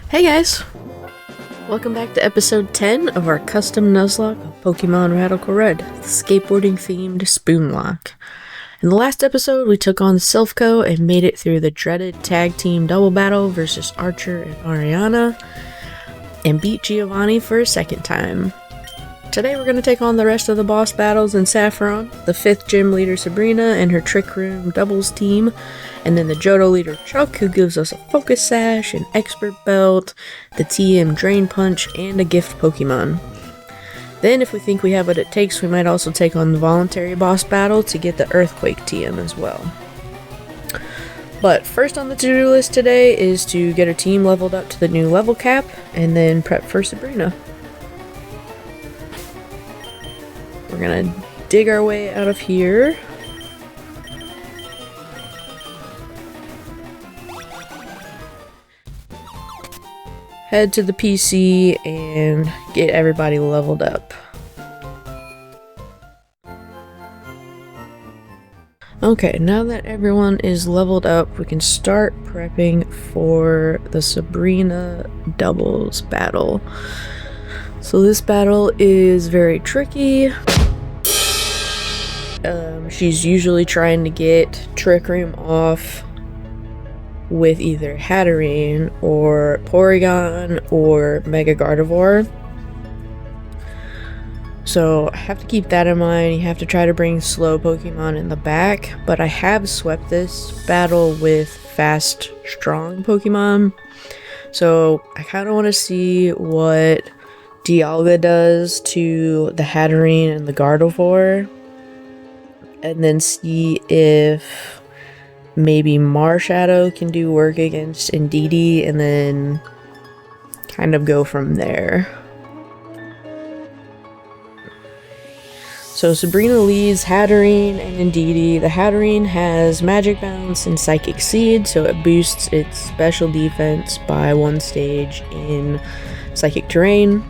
Hey guys! Welcome back to episode 10 of our custom Nuzlocke of Pokemon Radical Red, the skateboarding themed Spoonlocke. In the last episode, we took on Silphco and made it through the dreaded tag team double battle versus Archer and Ariana, and beat Giovanni for a second time. Today we're going to take on the rest of the boss battles in Saffron, the 5th gym leader Sabrina and her Trick Room doubles team, and then the Johto leader Chuck, who gives us a Focus Sash, an Expert Belt, the TM Drain Punch, and a gift Pokemon. Then if we think we have what it takes, we might also take on the voluntary boss battle to get the Earthquake TM as well. But first on the to-do list today is to get our team leveled up to the new level cap, and then prep for Sabrina. We're gonna dig our way out of here. Head to the PC and get everybody leveled up. Okay, now that everyone is leveled up, we can start prepping for the Sabrina doubles battle. So this battle is very tricky. She's usually trying to get Trick Room off with either Hatterene or Porygon or Mega Gardevoir. So I have to keep that in mind. You have to try to bring slow Pokemon in the back, but I have swept this battle with fast, strong Pokemon. So I kind of want to see what Dialga does to the Hatterene and the Gardevoir, and then see if maybe Marshadow can do work against Indeedee, and then kind of go from there. So Sabrina leads Hatterene and Indeedee. The Hatterene has Magic Bounce and Psychic Seed, so it boosts its special defense by 1 stage in Psychic Terrain.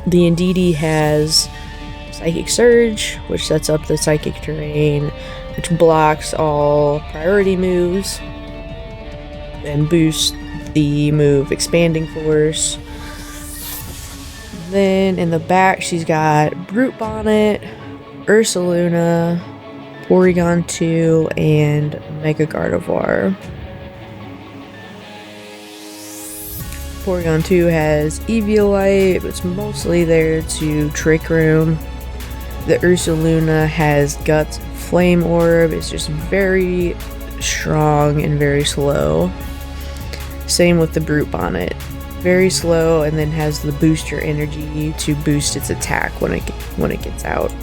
The Indeedee has Psychic Surge, which sets up the Psychic Terrain, which blocks all priority moves, and boosts the move Expanding Force. Then in the back, she's got Brute Bonnet, Ursaluna, Porygon 2, and Mega Gardevoir. Porygon 2 has Eviolite, but it's mostly there to Trick Room. The Ursaluna has Guts, Flame Orb. It's just very strong and very slow. Same with the Brute Bonnet. Very slow, and then has the booster energy to boost its attack when it gets out.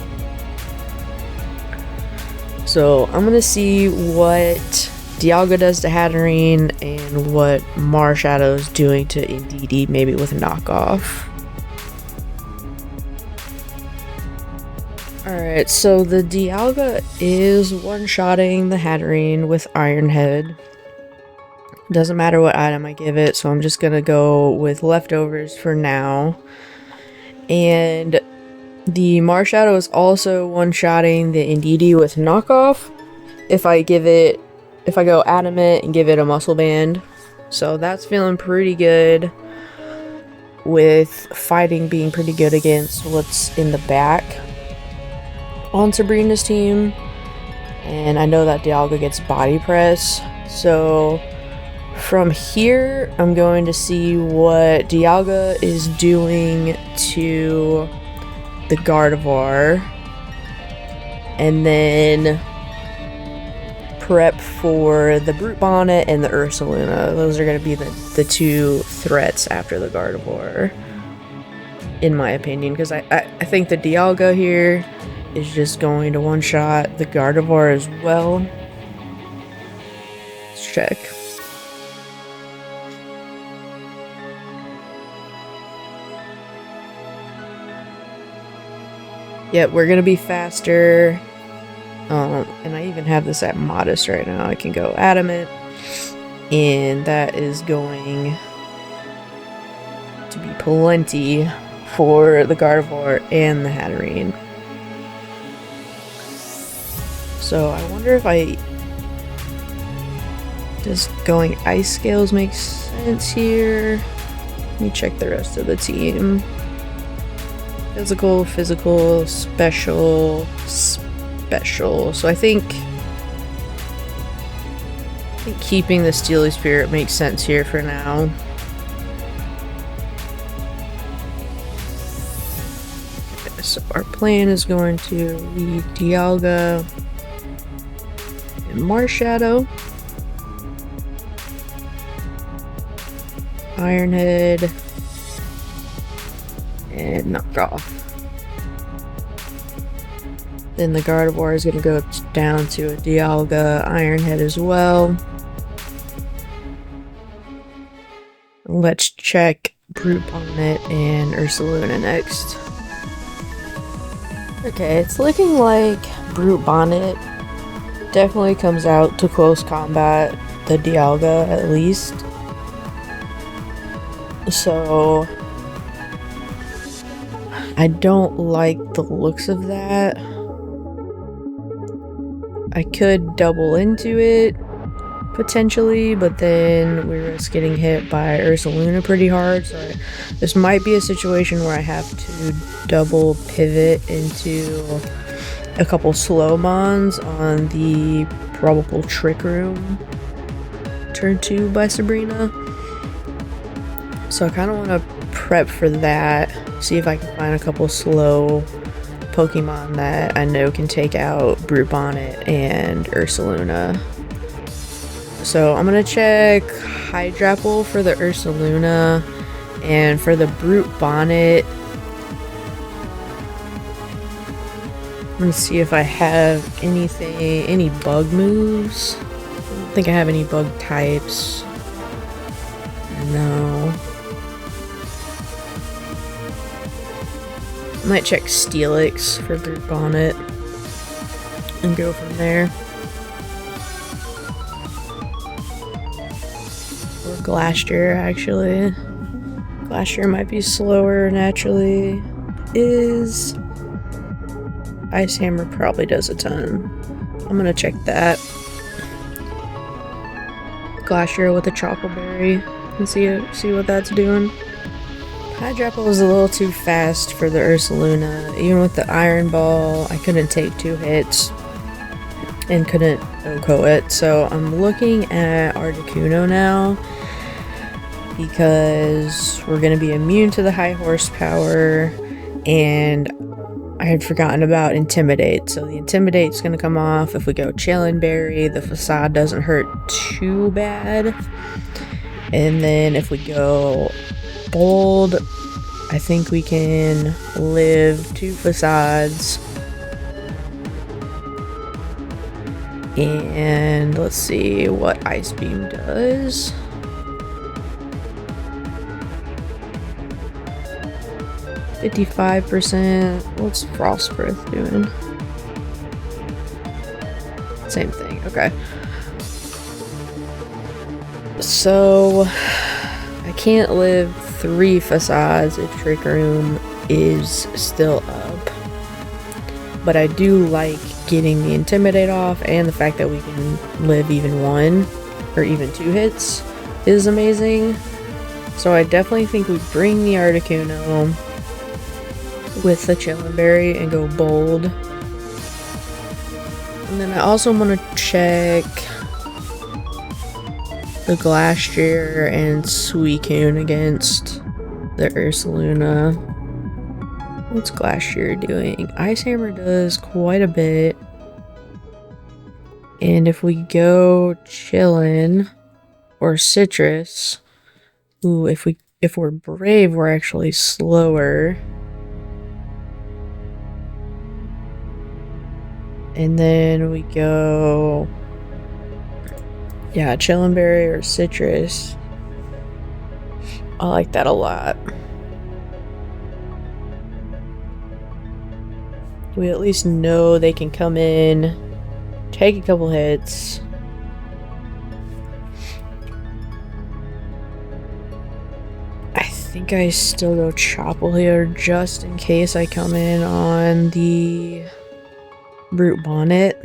So I'm gonna see what Dialga does to Hatterene and what Marshadow's doing to Indeedee, maybe with a knockoff. Alright, so the Dialga is one-shotting the Hatterene with Iron Head. Doesn't matter what item I give it, so I'm just gonna go with leftovers for now. And the Marshadow is also one-shotting the Indeedee with knockoff if I go Adamant and give it a Muscle Band. So that's feeling pretty good, with fighting being pretty good against what's in the back on Sabrina's team. And I know that Dialga gets Body Press, so from here I'm going to see what Dialga is doing to the Gardevoir, and then prep for the Brute Bonnet and the Ursaluna. Those are going to be the two threats after the Gardevoir, in my opinion, because I think the Dialga here is just going to one-shot the Gardevoir as well. Let's check. Yep, we're gonna be faster. And I even have this at Modest right now. I can go Adamant, and that is going to be plenty for the Gardevoir and the Hatterene. So I wonder if does going Ice Scales make sense here? me check the rest of the team. Physical, physical, special, special. So I think keeping the Steely Spirit makes sense here for now. Okay, so our plan is going to be Dialga and Marshadow, Ironhead, and Knockoff. Then the Gardevoir is going to go down to a Dialga, Ironhead as well. Let's check Brute Bonnet and Ursaluna next. Okay, it's looking like Brute Bonnet definitely comes out to close combat the Dialga at least. So I don't like the looks of that. I could double into it potentially, but then we risk getting hit by Ursaluna pretty hard, so this might be a situation where I have to double pivot into a couple slow mons on the probable Trick Room turn 2 by Sabrina. So I kind of want to prep for that, see if I can find a couple slow Pokemon that I know can take out Brute Bonnet and Ursaluna. So I'm gonna check Hydrapple for the Ursaluna, and for the Brute Bonnet, I'm gonna see if I have any bug moves. I don't think I have any bug types. No. I might check Helix for Brute Bonnet and go from there. Or Glastrier, actually. Glastrier might be slower naturally. Ice Hammer probably does a ton. I'm gonna check that. Glastrier with a Chocolate Berry and see what that's doing. Hydrapple was a little too fast for the Ursaluna. Even with the Iron Ball, I couldn't take 2 hits and couldn't OHKO it. So I'm looking at Articuno now because we're going to be immune to the high horsepower, and I had forgotten about Intimidate. So the Intimidate's going to come off. If we go Chillin' Berry, the Facade doesn't hurt too bad. And then if we go Bold, I think we can live 2 Facades. And let's see what Ice Beam does. %. What's Frost Breath doing? Same thing, okay. So I can't live 3 Facades if Trick Room is still up. But I do like getting the Intimidate off, and the fact that we can live even 1 or even 2 hits is amazing. So I definitely think we bring the Articuno with the Chillin' Berry and go Bold. And then I also want to check the Glastrier and Suicune against the Ursaluna. What's Glastrier doing? Ice Hammer does quite a bit. And if we go Chillin' or Citrus, ooh, if we're brave, we're actually slower. And then we go, yeah, Chillin' Berry or Citrus. I like that a lot. We at least know they can come in, take a couple hits. I think I still go Chople here just in case I come in on the Brute Bonnet.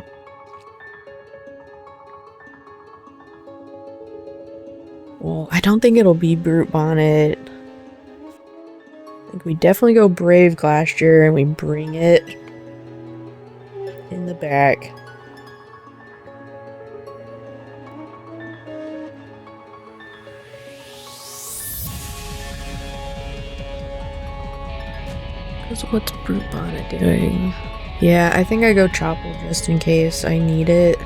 Well, I don't think it'll be Brute Bonnet we definitely go Brave Glacier and we bring it in the back. Because what's Brute Bonnet doing? Yeah, I think I go Chopple just in case I need it.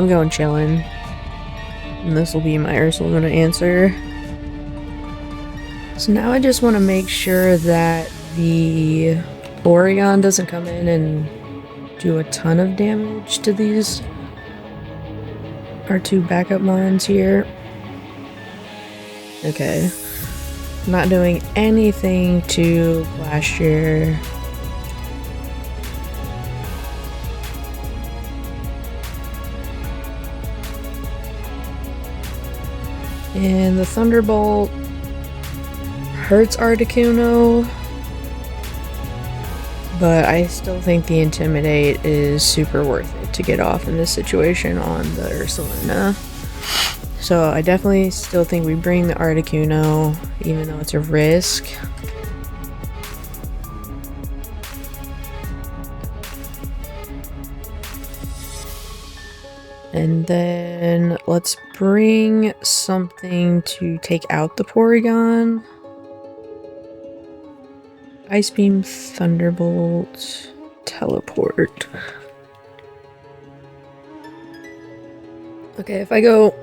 I'm going chillin'. And this will be my Ursuluna answer. So now I just want to make sure that the Porygon doesn't come in and do a ton of damage to these our two backup mons here. Okay. Not doing anything to Glacier. And the Thunderbolt hurts Articuno, but I still think the Intimidate is super worth it to get off in this situation on the Ursuluna. So I definitely still think we bring the Articuno, even though it's a risk. And then let's bring something to take out the Porygon. Ice Beam, Thunderbolt, Teleport. Okay, if I go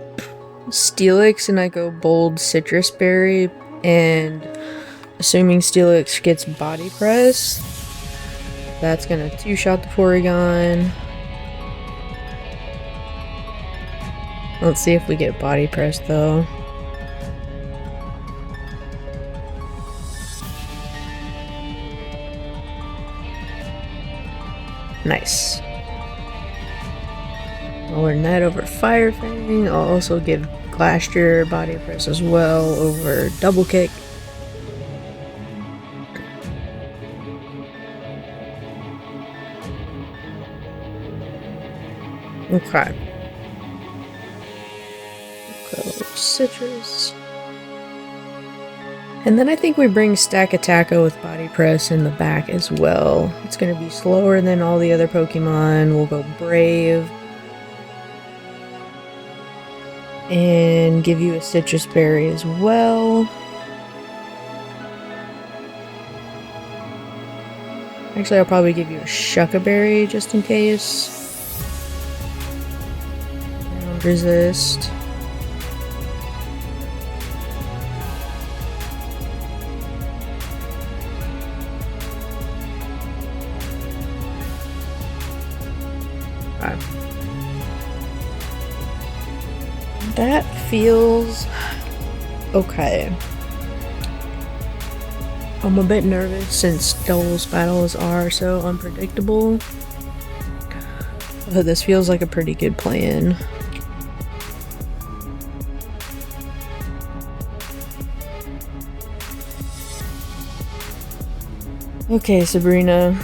Steelix and I go Bold Citrus Berry, and assuming Steelix gets Body Press, that's gonna two-shot the Porygon. Let's see if we get Body Press though. Nice. I'll learn that over Fire Fang. I'll also give Glacier Body Press as well over Double Kick. Okay. Citrus. And then I think we bring Stack Attacko with Body Press in the back as well. It's going to be slower than all the other Pokemon. We'll go Brave. And give you a Citrus Berry as well. Actually, I'll probably give you a Shucka Berry just in case. And resist. That feels okay. I'm a bit nervous since Doubles battles are so unpredictable, but this feels like a pretty good plan. Okay, Sabrina.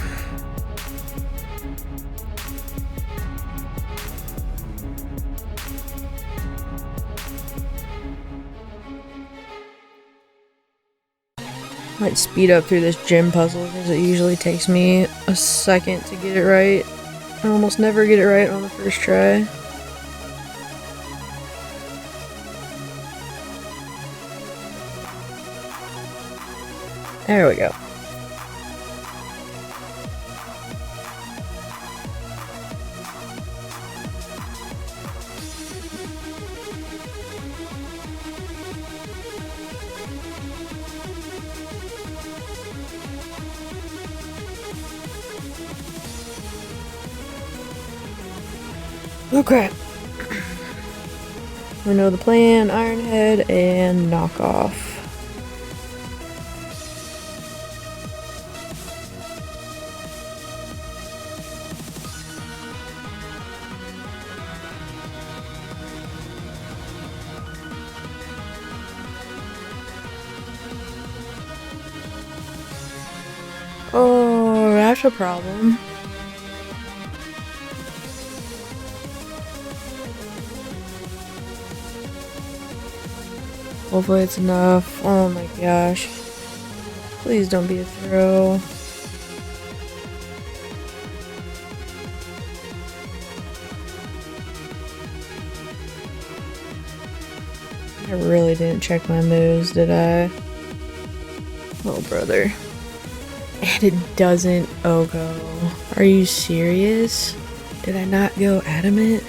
Might speed up through this gym puzzle because it usually takes me a second to get it right. I almost never get it right on the first try. There we go. Okay. We know the plan, Iron Head and Knockoff. Oh, that's a problem. Hopefully it's enough. Oh my gosh. Please don't be a throw. I really didn't check my moves, did I? Oh, brother. And it doesn't go. Are you serious? Did I not go adamant?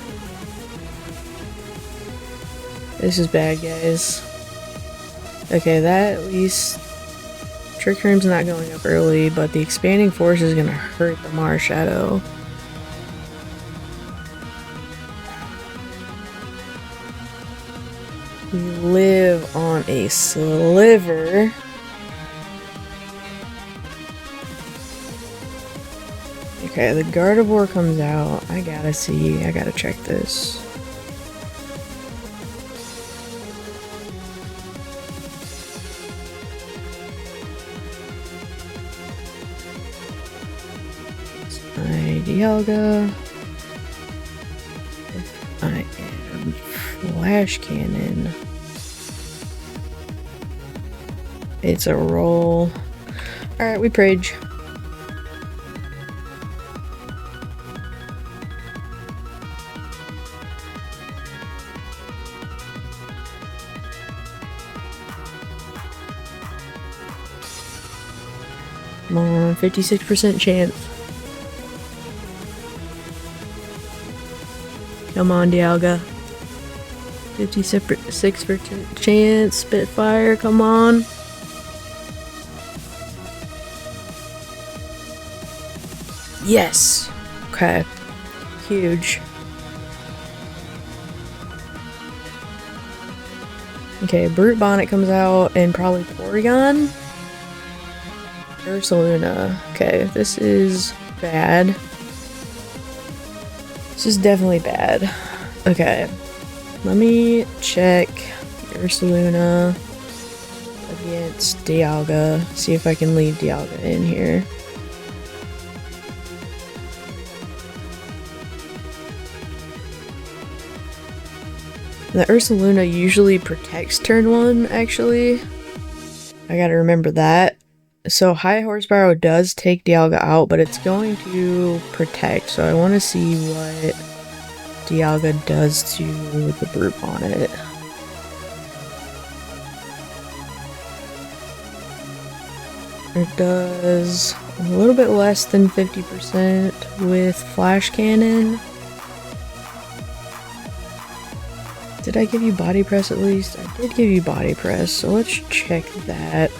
This is bad, guys. Okay, that at least... Trick Room's not going up early, but the Expanding Force is gonna hurt the Mars Shadow. We live on a sliver. Okay, the Gardevoir comes out. I gotta see. I gotta check this. It's my Dialga. If I am Flash Cannon. It's a roll. Alright, we Paige. Come on, 56% chance. Come on, Dialga. 56% chance. Spitfire, come on. Yes! Okay. Huge. Okay, Brute Bonnet comes out and probably Porygon. Ursaluna. Okay, this is bad. This is definitely bad. Okay, let me check Ursaluna against Dialga. See if I can leave Dialga in here. The Ursaluna usually protects turn 1, actually. I gotta remember that. So high horsepower does take Dialga out, but it's going to protect. So I want to see what Dialga does to the Brute Bonnet. It does a little bit less than 50% with Flash Cannon. Did I give you Body Press at least? I did give you Body Press, so let's check that.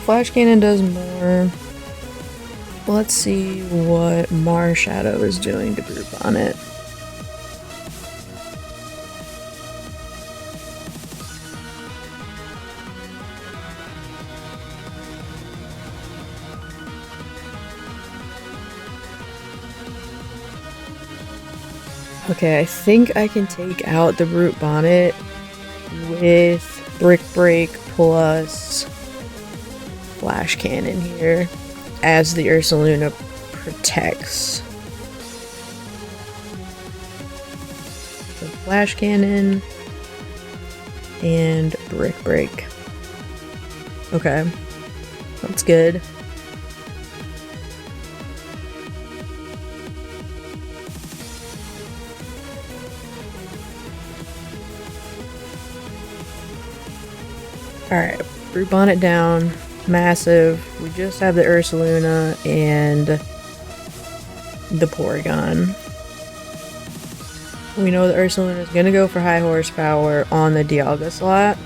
Flash Cannon does more. Let's see what Mars Shadow is doing to Brute Bonnet. Okay, I think I can take out the Brute Bonnet with Brick Break plus Flash Cannon here, as the Ursaluna protects. So Flash Cannon and Brick Break. Okay, that's good. Alright, Brute Bonnet down. Massive. We just have the Ursaluna and the Porygon. We know the Ursaluna is going to go for high horsepower on the Dialga slot.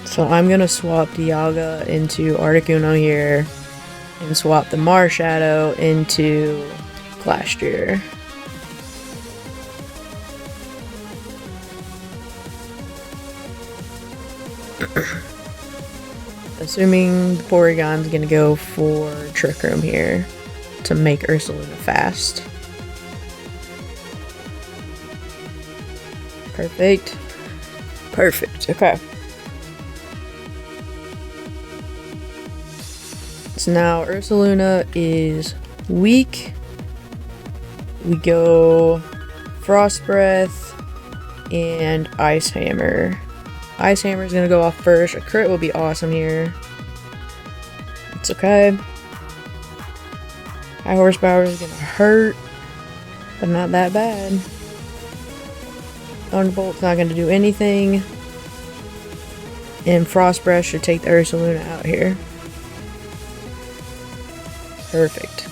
So I'm going to swap Dialga into Articuno here and swap the Mars Shadow into Glastrier. Assuming the Porygon's gonna go for Trick Room here to make Ursaluna fast. Perfect. Perfect, okay. So now Ursaluna is weak. We go Frost Breath and Ice Hammer. Ice Hammer is gonna go off first. A crit will be awesome here. It's okay. High horsepower is gonna hurt, but not that bad. Thunderbolt's not gonna do anything. And Frost Breath should take the Ursaluna out here. Perfect.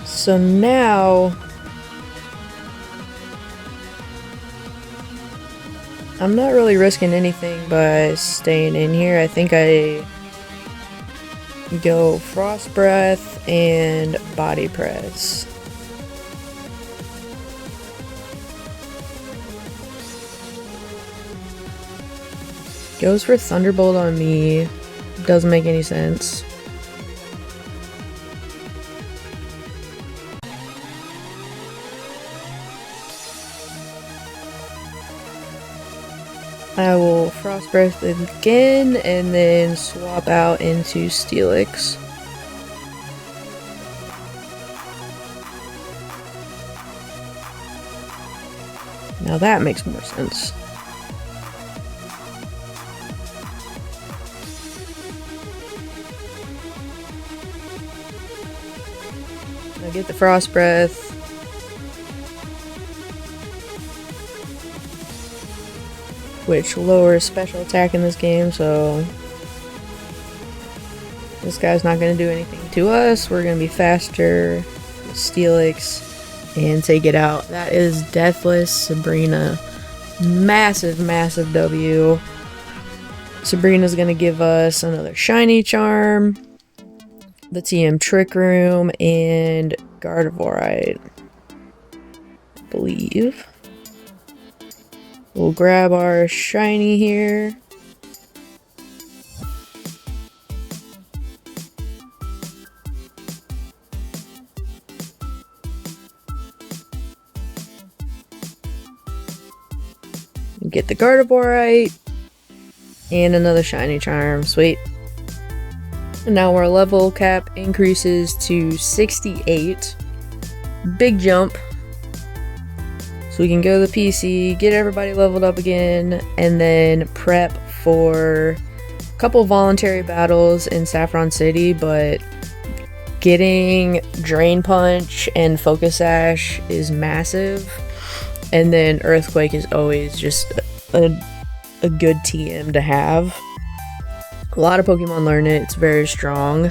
So now I'm not really risking anything by staying in here. I think I go Frost Breath and Body Press. Goes for Thunderbolt on me. Doesn't make any sense. I will Frost Breath again and then swap out into Helix. Now that makes more sense. I get the Frost Breath. Which lowers special attack in this game, so this guy's not going to do anything to us. We're going to be faster with Helix and take it out. That is Deathless Sabrina. Massive, massive W. Sabrina's going to give us another Shiny Charm, the TM Trick Room, and Gardevoirite, I believe. We'll grab our shiny here. Get the Gardevoirite and another shiny charm. Sweet. And now our level cap increases to 68. Big jump. So we can go to the PC, get everybody leveled up again, and then prep for a couple voluntary battles in Saffron City, but getting Drain Punch and Focus Sash is massive. And then Earthquake is always just a good TM to have. A lot of Pokemon learn it, it's very strong.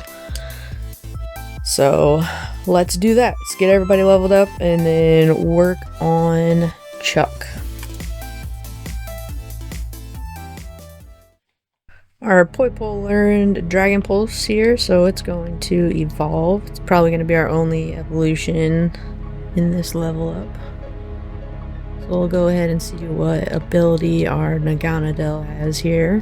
So let's do that. Let's get everybody leveled up and then work on Chuck. Our Poipole learned Dragon Pulse here, so it's going to evolve. It's probably going to be our only evolution in this level up. So we'll go ahead and see what ability our Naganadel has here.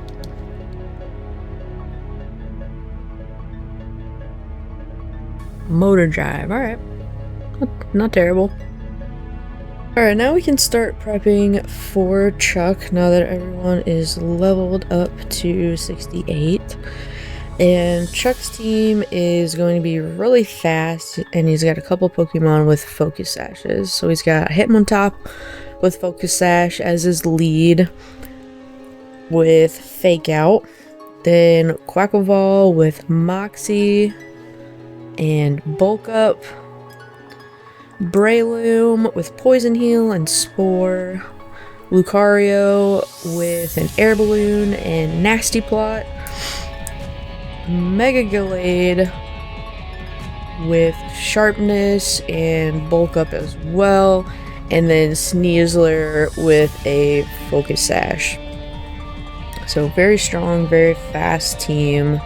Motor Drive, alright. Not terrible. Alright, now we can start prepping for Chuck now that everyone is leveled up to 68. And Chuck's team is going to be really fast, and he's got a couple Pokemon with Focus Sashes. So he's got Hitmontop with Focus Sash as his lead with Fake Out. Then Quackleval with Moxie and Bulk Up, Breloom with Poison Heal and Spore, Lucario with an Air Balloon and Nasty Plot, Mega Gallade with Sharpness and Bulk Up as well, and then Sneasler with a Focus Sash. So very strong, very fast team.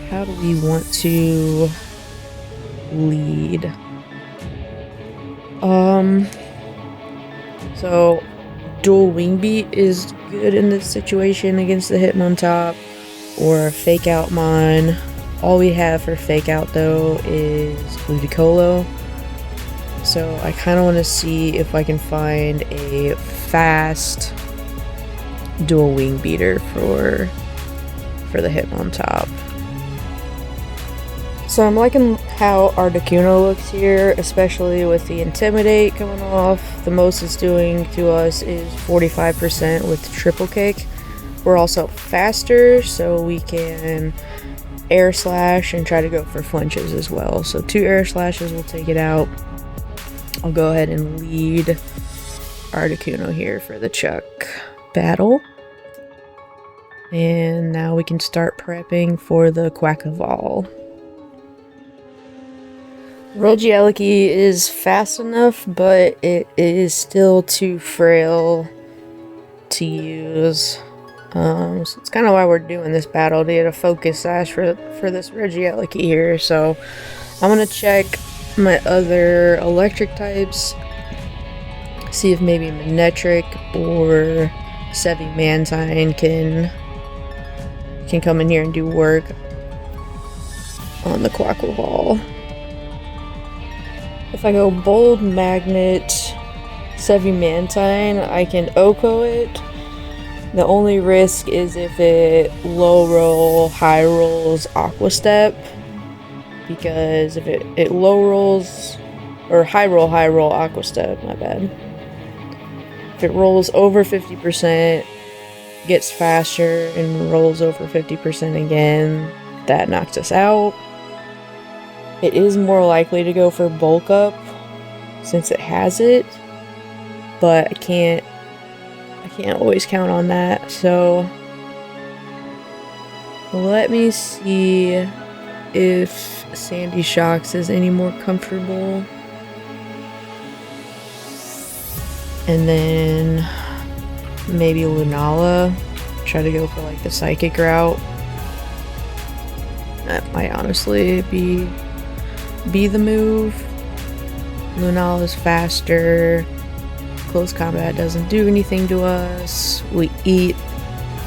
How do we want to lead? So Dual Wing Beat is good in this situation against the Hitmontop, or Fake Out Mon. All we have for fake out though is Ludicolo. So I kind of want to see if I can find a fast dual wing beater for the Hitmontop. So I'm liking how Articuno looks here, especially with the Intimidate coming off. The most it's doing to us is 45% with triple kick. We're also faster, so we can air slash and try to go for flinches as well. So 2 air slashes will take it out. I'll go ahead and lead Articuno here for the Chuck battle. And now we can start prepping for the Quackleval. Regieleki is fast enough, but it is still too frail to use. So it's kind of why we're doing this battle, to get a focus sash for this Regieleki here. So I'm gonna check my other electric types, see if maybe Manectric or Sevi Mantine can come in here and do work on the Quackleval. If I go Bold Magnet, Sevi Mantine, I can Oko it. The only risk is if it low roll, high rolls Aqua Step, because if it low rolls, or high roll Aqua Step, my bad. If it rolls over 50%, gets faster, and rolls over 50% again, that knocks us out. It is more likely to go for bulk up since it has it, but I can't always count on that. So let me see if Sandy Shocks is any more comfortable. And then maybe Lunala. Try to go for like the psychic route. That might honestly be the move. Lunala is faster. Close combat doesn't do anything to us. We eat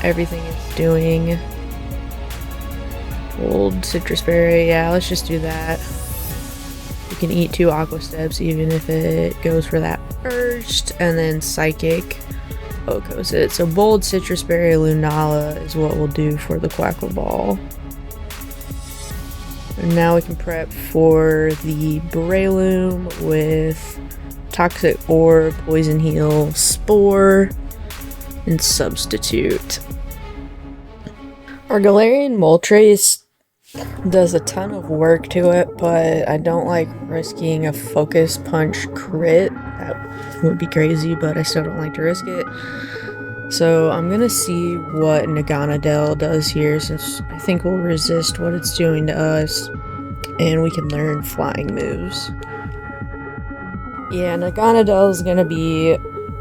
everything it's doing. Old Citrus Berry, yeah, let's just do that. We can eat 2 Aqua Steps even if it goes for that first, and then Psychic Okos it. So Bold Citrus Berry Lunala is what we'll do for the Quackleval. And now we can prep for the Breloom with Toxic Orb, Poison Heal, Spore, and Substitute. Our Galarian Moltres does a ton of work to it, but I don't like risking a Focus Punch crit. That would be crazy, but I still don't like to risk it. So I'm gonna see what Naganadel does here, since I think we'll resist what it's doing to us, and we can learn flying moves. Yeah, Naganadel is gonna be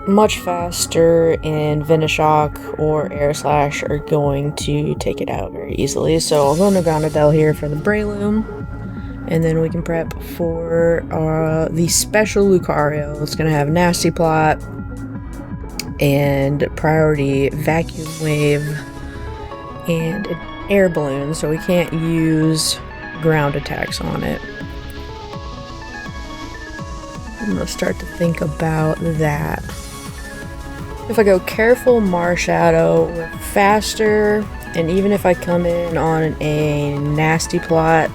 much faster, and Venoshock or Air Slash are going to take it out very easily. So I'll go Naganadel here for the Breloom, and then we can prep for the special Lucario. It's gonna have Nasty Plot and Priority Vacuum Wave and an Air Balloon, so we can't use ground attacks on it. I'm gonna start to think about that. If I go Careful Marshadow, we're faster, and even if I come in on a Nasty Plot,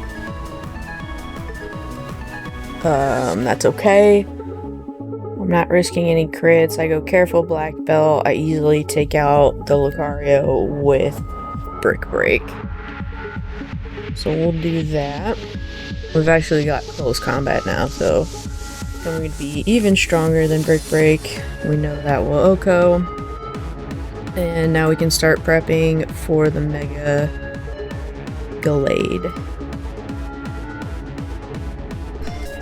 that's okay. I'm not risking any crits. I go Careful Black Belt, I easily take out the Lucario with Brick Break. So we'll do that. We've actually got close combat now, so I'm going to be even stronger than Brick Break. We know that will Oko. And now we can start prepping for the Mega Gallade.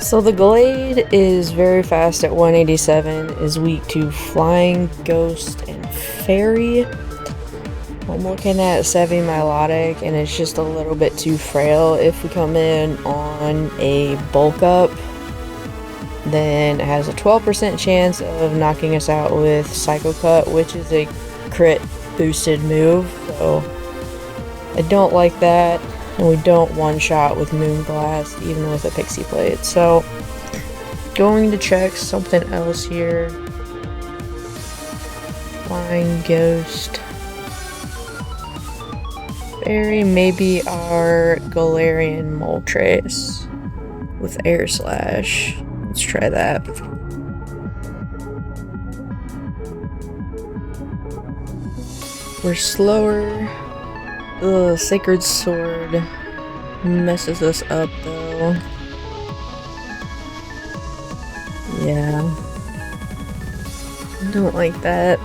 So the Gallade is very fast at 187, is weak to Flying, Ghost, and Fairy. I'm looking at Sevi Milotic, and it's just a little bit too frail. If we come in on a bulk up, then it has a 12% chance of knocking us out with Psycho Cut, which is a crit boosted move, so I don't like that. And we don't one-shot with Moonblast, even with a Pixie Plate. So, going to check something else here. Flying Ghost. Fairy, maybe our Galarian Moltres with Air Slash. Let's try that. We're slower. Ugh, Sacred Sword messes us up though. Yeah. I don't like that.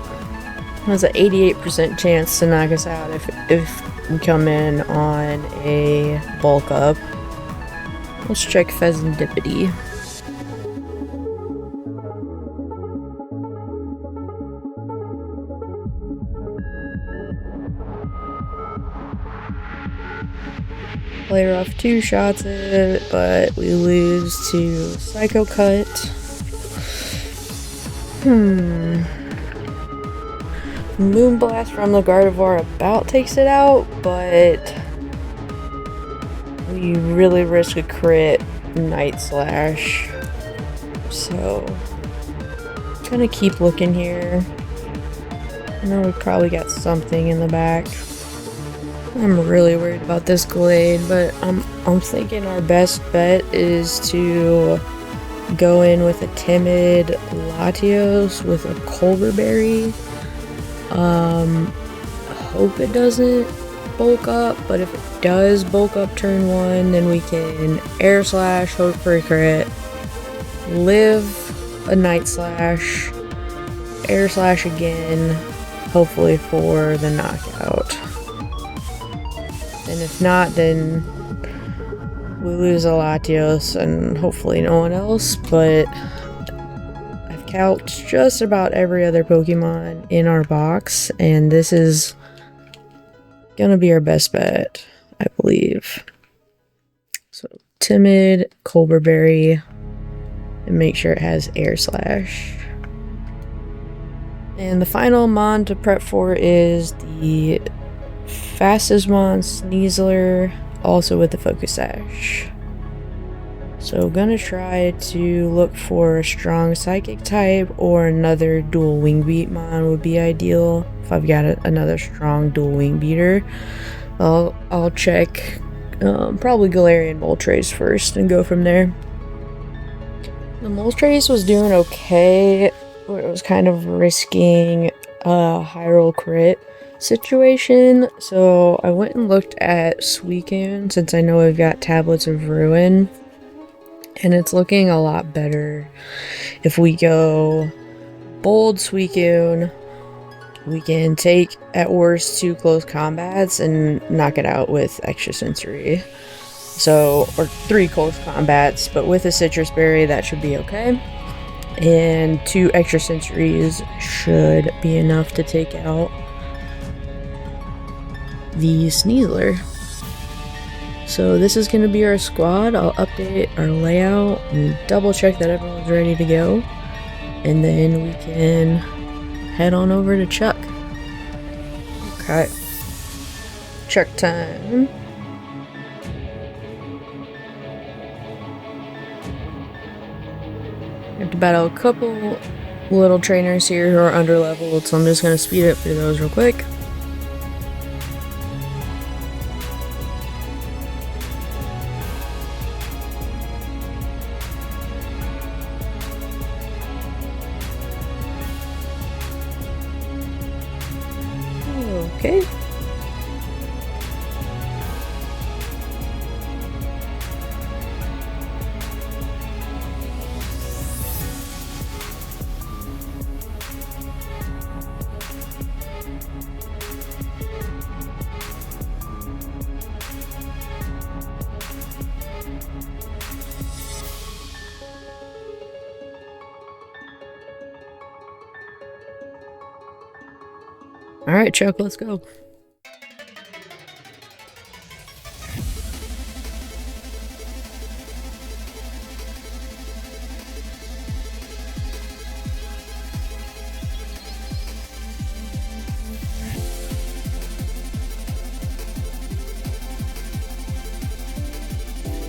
There's an 88% chance to knock us out if we come in on a bulk up. Let's check Pheasantipity. Play rough 2 shots at it, but we lose to Psycho Cut. Moonblast from the Gardevoir about takes it out, but we really risk a crit Night Slash. So, gonna keep looking here. I know we probably got something in the back. I'm really worried about this Glade, but I'm thinking our best bet is to go in with a timid Latios with a Colberberry. Hope it doesn't bulk up, but if it does bulk up turn 1, then we can Air Slash, hope for a crit, live a Night Slash, Air Slash again, hopefully for the knockout. And if not, then we lose a Latios and hopefully no one else, but I've calced just about every other Pokemon in our box, and this is gonna be our best bet, I believe. So, Timid, Colberberry, and make sure it has Air Slash. And the final Mon to prep for is the fastest Mon, Sneasler, also with the Focus Sash. So gonna try to look for a strong Psychic type, or another dual Wing Beat Mon would be ideal. If I've got another strong dual Wing Beater, I'll check probably Galarian Moltres first and go from there. The Moltres was doing okay. It was kind of risking a high roll crit situation, so I went and looked at Suicune since I know I've got Tablets of Ruin, and it's looking a lot better. If we go bold Suicune, we can take at worst 2 close combats and knock it out with extra sensory. So, or 3 close combats, but with a Citrus Berry that should be okay. And 2 extra sensories should be enough to take out the Sneasler. So this is going to be our squad. I'll update our layout and double check that everyone's ready to go, and then we can head on over to Chuck. Okay, Chuck time. I have to battle a couple little trainers here who are underleveled, so I'm just going to speed up through those real quick. Okay. Alright, Chuck, let's go.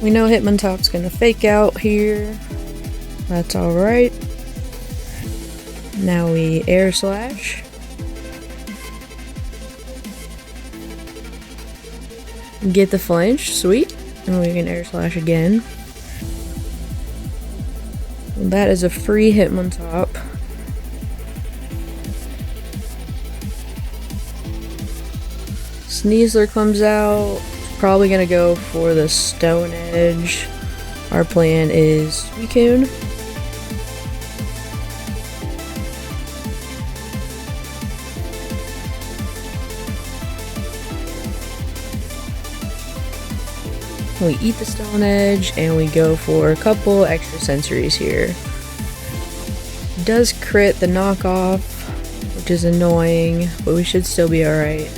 We know Hitmontop's gonna fake out here. That's alright. Now we air slash. Get the flinch, sweet. And we can air slash again. That is a free Hitmontop. Sneasler comes out. Probably gonna go for the Stone Edge. Our plan is Suicune. We eat the Stone Edge and we go for a couple extra sensories here. Does crit the knockoff, which is annoying, but we should still be alright.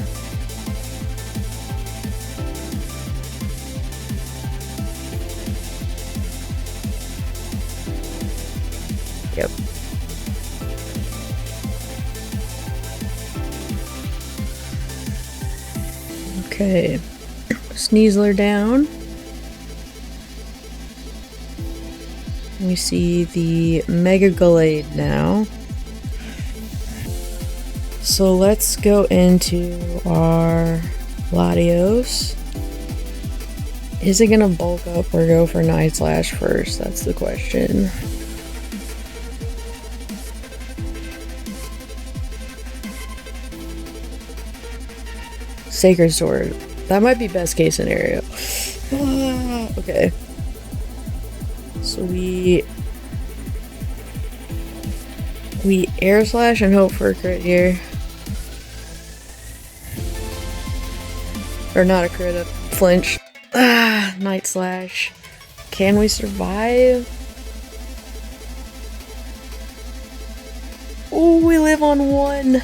Yep. Okay. Sneasler down. We see the Mega Gallade now. So let's go into our Latios. Is it gonna bulk up or go for Night Slash first? That's the question. Sacred Sword. That might be best case scenario. Okay. So we air slash and hope for a crit here. Or not a crit, a flinch. Night Slash. Can we survive? Oh, we live on 1.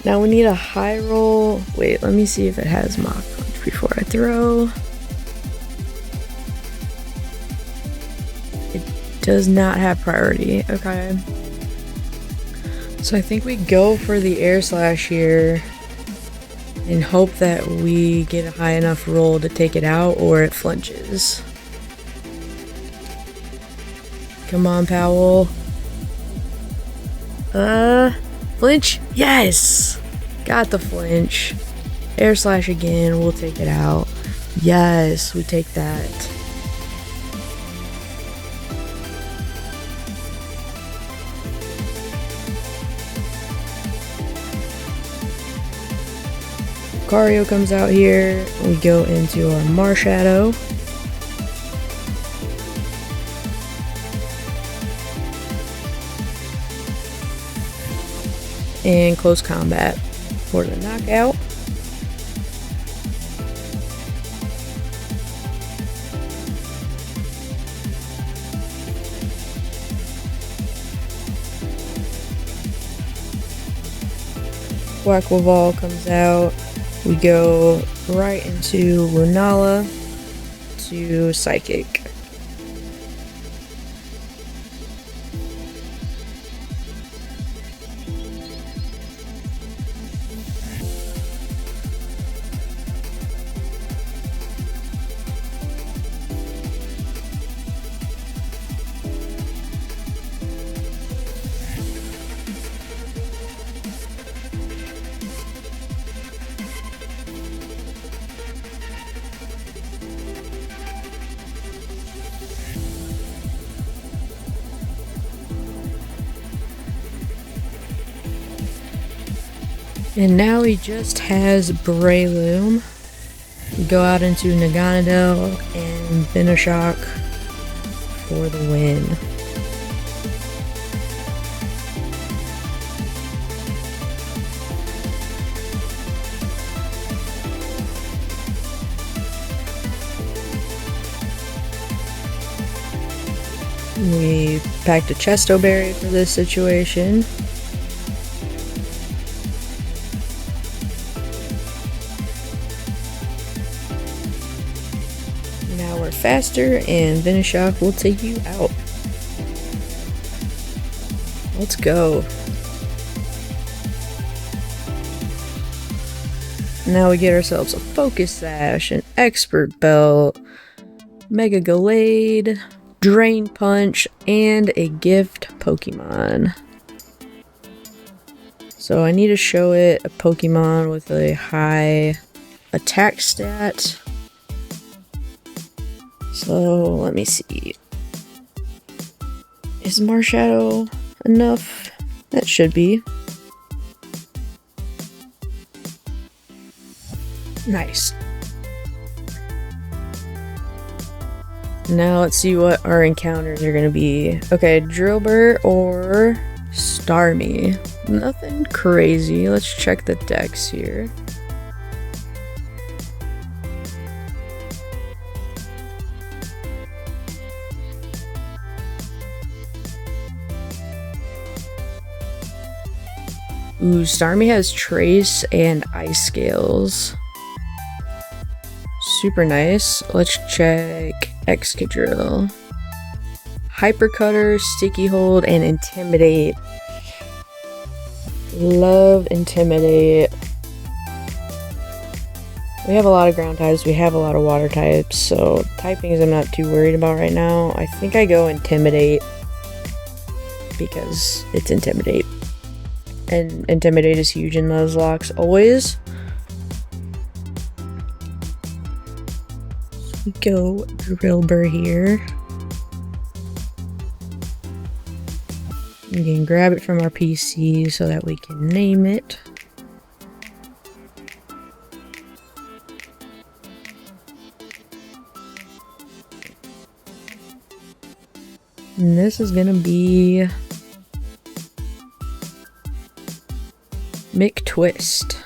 Now we need a high roll. Wait, let me see if it has Mach Punch before I throw. It does not have priority. Okay. So I think we go for the air slash here and hope that we get a high enough roll to take it out or it flinches. Come on, Powell. Flinch? Yes! Got the flinch. Air slash again, we'll take it out. Yes, we take that. Lucario comes out here. We go into our Marshadow. And close combat for the knockout. Quackleval comes out. We go right into Lunala to Psychic. And now he just has Breloom. Go out into Naganadel and Venoshock for the win. We packed a Chesto Berry for this situation. Now we're faster and Venoshock will take you out. Let's go. Now we get ourselves a Focus Sash, an Expert Belt, Mega Gallade, Drain Punch, and a gift Pokemon. So I need to show it a Pokemon with a high attack stat. So let me see. Is Marshadow enough? That should be. Nice. Now let's see what our encounters are gonna be. Okay, Drillbur or Starmie. Nothing crazy. Let's check the decks here. Ooh, Starmie has Trace and Ice Scales. Super nice. Let's check Excadrill. Hyper Cutter, Sticky Hold, and Intimidate. Love Intimidate. We have a lot of ground types, we have a lot of water types, so typings I'm not too worried about right now. I think I go Intimidate because it's Intimidate. And Intimidate is huge in Nuzlocke always. So we go Drillbur here. We can grab it from our PC so that we can name it. And this is gonna be McTwist.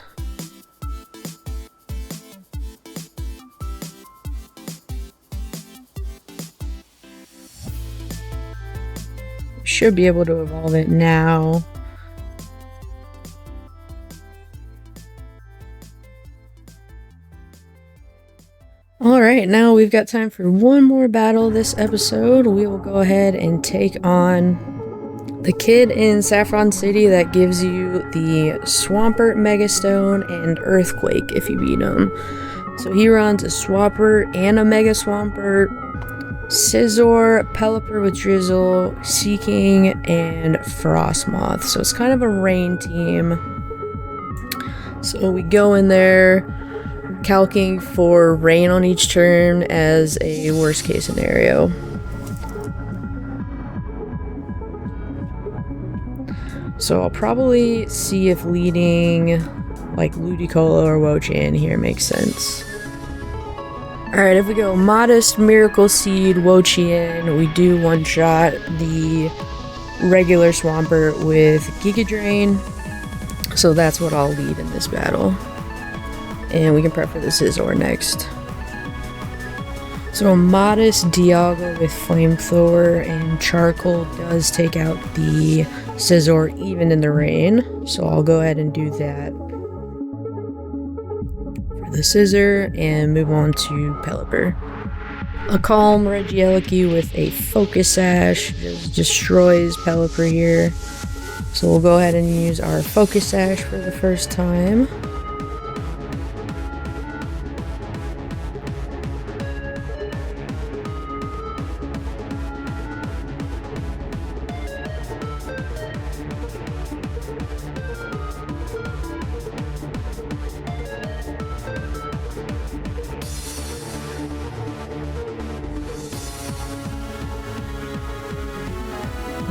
Should be able to evolve it now. Alright, now we've got time for one more battle this episode. We will go ahead and take on the kid in Saffron City that gives you the Swampert, Megastone, and Earthquake if you beat him. So he runs a Swampert and a Mega Swampert, Scizor, Pelipper with Drizzle, Seeking, and Frostmoth. So it's kind of a rain team. So we go in there calcing for rain on each turn as a worst case scenario. So I'll probably see if leading like Ludicolo or Wo-Chan here makes sense. Alright, if we go Modest, Miracle Seed, Wo-Chien, we do one-shot the regular Swampert with Giga Drain. So that's what I'll lead in this battle. And we can prep for the Scizor next. So Modest Dialga with Flamethrower and Charcoal does take out the Scizor even in the rain. So I'll go ahead and do that the Scizor and move on to Pelipper. A Calm Regieleki with a Focus Sash just destroys Pelipper here. So we'll go ahead and use our Focus Sash for the first time.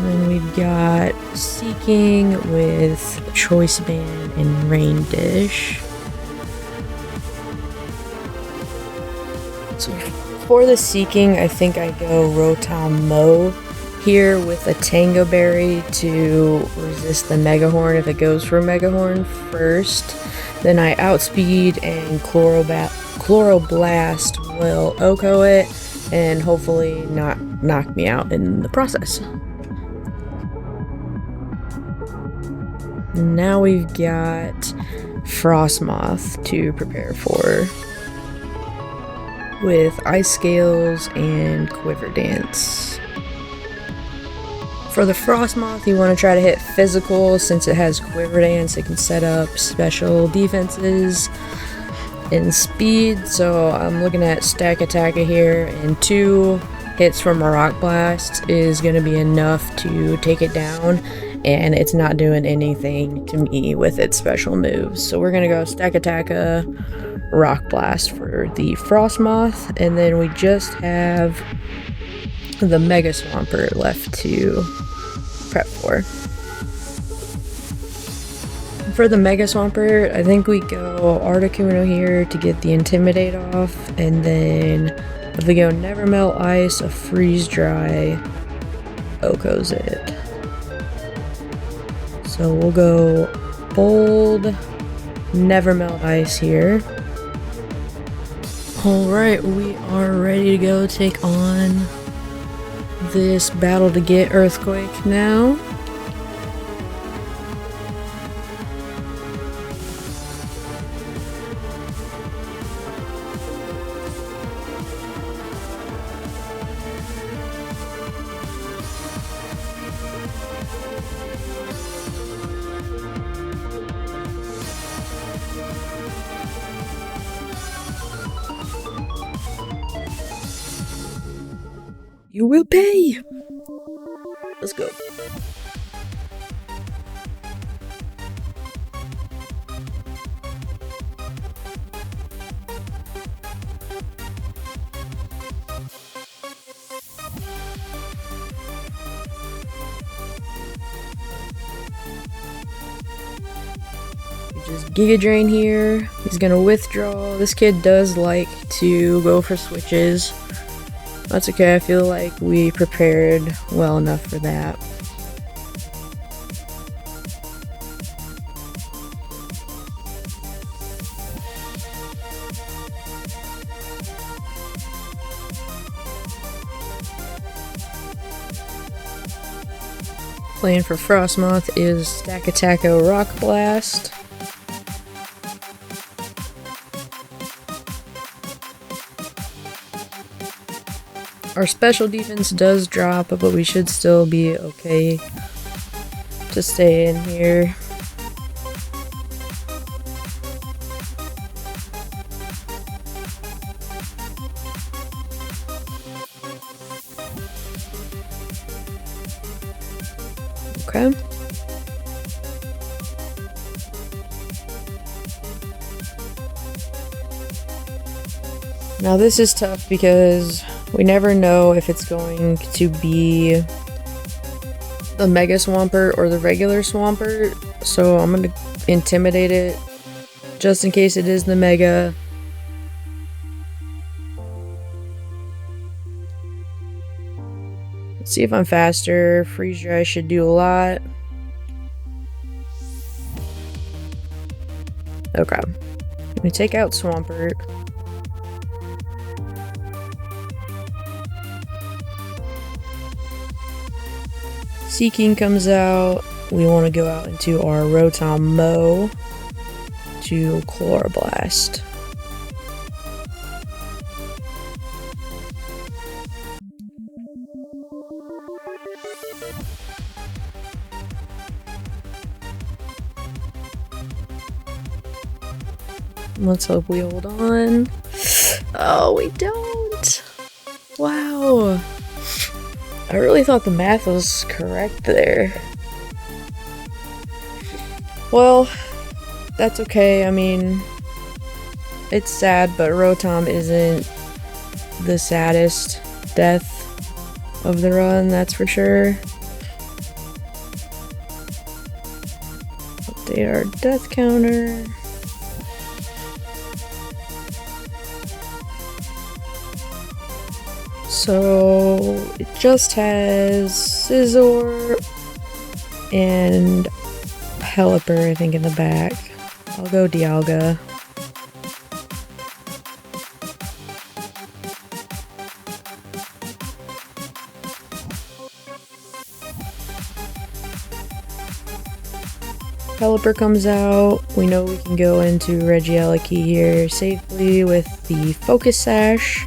And then we've got Seeking with Choice Band and Rain Dish. So for the Seeking, I think I go Rotom Mow here with a Tango Berry to resist the Mega Horn if it goes for Mega Horn first. Then I Outspeed and Chloroblast will OHKO it and hopefully not knock me out in the process. Now we've got Frostmoth to prepare for with Ice Scales and Quiver Dance. For the Frostmoth, you want to try to hit physical since it has Quiver Dance. It can set up special defenses. in speed, so I'm looking at Stack Attacker here, and 2 hits from a Rock Blast is going to be enough to take it down, and it's not doing anything to me with its special moves. So we're going to go Stack Attacker, Rock Blast for the Frost Moth, and then we just have the Mega Swampert left to prep for. For the Mega Swampert, I think we go Articuno here to get the Intimidate off, and then if we go Never Melt Ice, a Freeze Dry, Oko's it. So we'll go Bold, Never Melt Ice here. Alright, we are ready to go take on this battle to get Earthquake now. You will pay! Let's go. Just Giga Drain here. He's gonna withdraw. This kid does like to go for switches. That's okay, I feel like we prepared well enough for that. Plan for Frostmoth is Stack Attacko Rock Blast. Our special defense does drop, but we should still be okay to stay in here. Okay. Now this is tough because we never know if it's going to be the Mega Swampert or the regular Swampert, so I'm going to Intimidate it just in case it is the Mega. Let's see if I'm faster. Freeze Dry should do a lot. Okay. Let me take out Swampert. Seeking comes out. We want to go out into our Rotom Mow to Chloroblast. Let's hope we hold on. Oh, we don't. Wow. I really thought the math was correct there. Well, that's okay. I mean, it's sad, but Rotom isn't the saddest death of the run, that's for sure. Update our death counter. So it just has Scizor and Pelipper, I think, in the back. I'll go Dialga. Pelipper comes out. We know we can go into Regieleki here safely with the Focus Sash.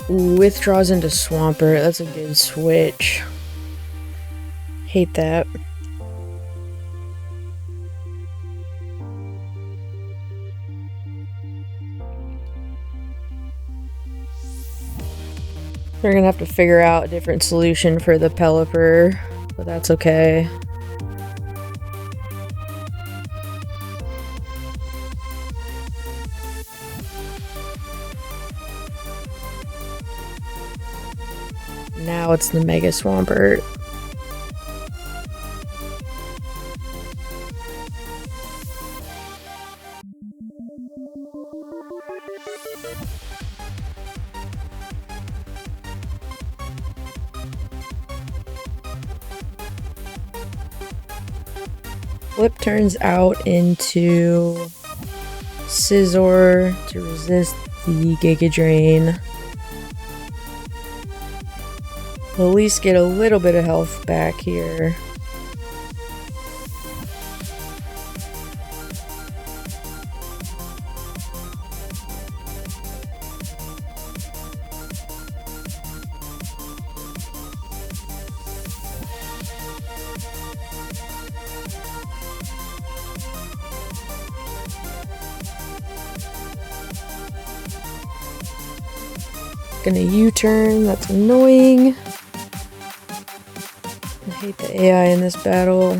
Withdraws into Swampert. That's a good switch. Hate that. We're gonna have to figure out a different solution for the Pelipper, but that's okay. Now it's the Mega Swampert. Flip turns out into Scizor to resist the Giga Drain. We'll at least get a little bit of health back here. Gonna U-turn, that's annoying. I hate the AI in this battle.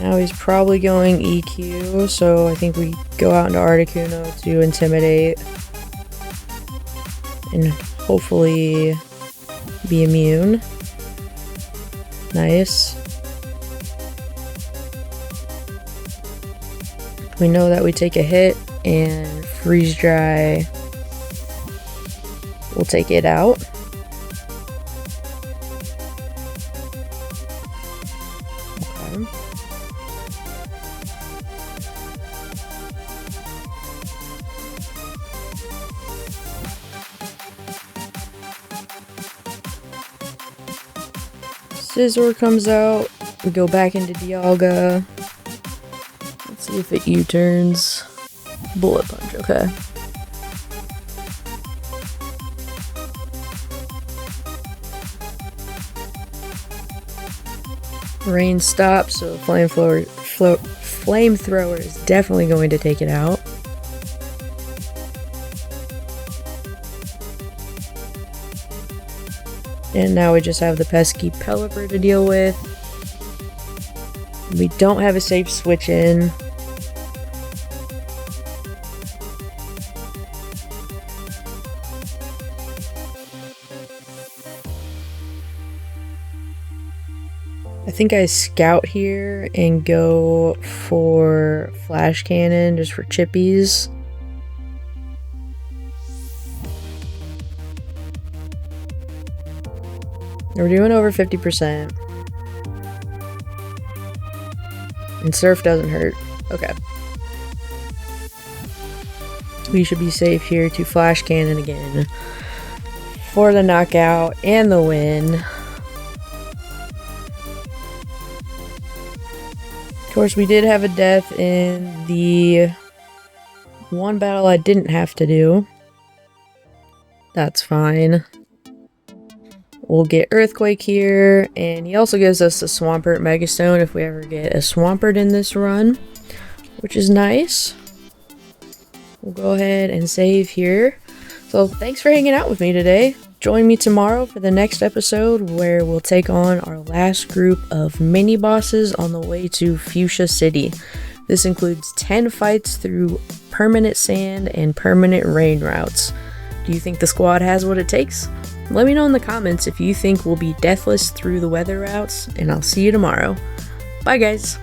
Now he's probably going EQ, so I think we go out into Articuno to Intimidate. And hopefully be immune. Nice. We know that we take a hit and Freeze Dry will take it out. Okay. Scizor comes out. We go back into Dialga. Let's see if it U-turns. Bullet Punch, okay. Rain stops, so Flamethrower is definitely going to take it out. And now we just have the pesky Pelipper to deal with. We don't have a safe switch in. I think I scout here and go for Flash Cannon just for chippies. We're doing over 50%. And Surf doesn't hurt. Okay. We should be safe here to Flash Cannon again for the knockout and the win. Of course, we did have a death in the one battle I didn't have to do. That's fine. We'll get Earthquake here, and he also gives us the Swampert Megastone if we ever get a Swampert in this run, which is nice. We'll go ahead and save here. So thanks for hanging out with me today. Join me tomorrow for the next episode where we'll take on our last group of mini bosses on the way to Fuchsia City. This includes 10 fights through permanent sand and permanent rain routes. Do you think the squad has what it takes? Let me know in the comments if you think we'll be deathless through the weather routes, and I'll see you tomorrow. Bye guys!